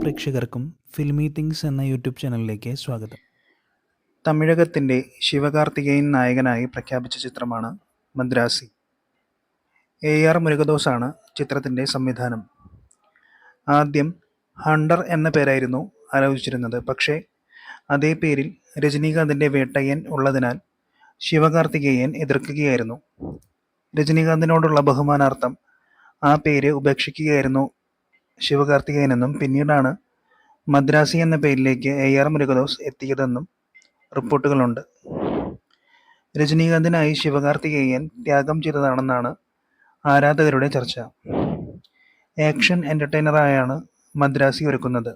പ്രേക്ഷകർക്കും filmy things എന്ന YouTube ചാനലിലേക്ക് സ്വാഗതം. തമിഴകത്തിൻ്റെ ശിവകാർത്തികേയൻ നായകനായി പ്രഖ്യാപിച്ച ചിത്രമാണ് മദ്രാസി. AR മുരുകദോസാണ് ചിത്രത്തിൻ്റെ സംവിധാനം. ആദ്യം ഹണ്ടർ എന്ന പേരായിരുന്നു ആലോചിച്ചിരുന്നത്. പക്ഷേ അതേ പേരിൽ രജനീകാന്തിൻ്റെ വേട്ടയ്യൻ ഉള്ളതിനാൽ ശിവകാർത്തികേയൻ എതിർക്കുകയായിരുന്നു. രജനീകാന്തിനോടുള്ള ബഹുമാനാർത്ഥം ആ പേര് ഉപേക്ഷിക്കുകയായിരുന്നു ശിവകാർത്തികേയനെന്നും പിന്നീടാണ് മദ്രാസി എന്ന പേരിലേക്ക് AR മുരുകദോസ് എത്തിയതെന്നും റിപ്പോർട്ടുകളുണ്ട്. രജനീകാന്തിനായി ശിവകാർത്തികേയൻ ത്യാഗം ചെയ്തതാണെന്നാണ് ആരാധകരുടെ ചർച്ച. ആക്ഷൻ എൻ്റർടൈനറായാണ് മദ്രാസി ഒരുക്കുന്നത്.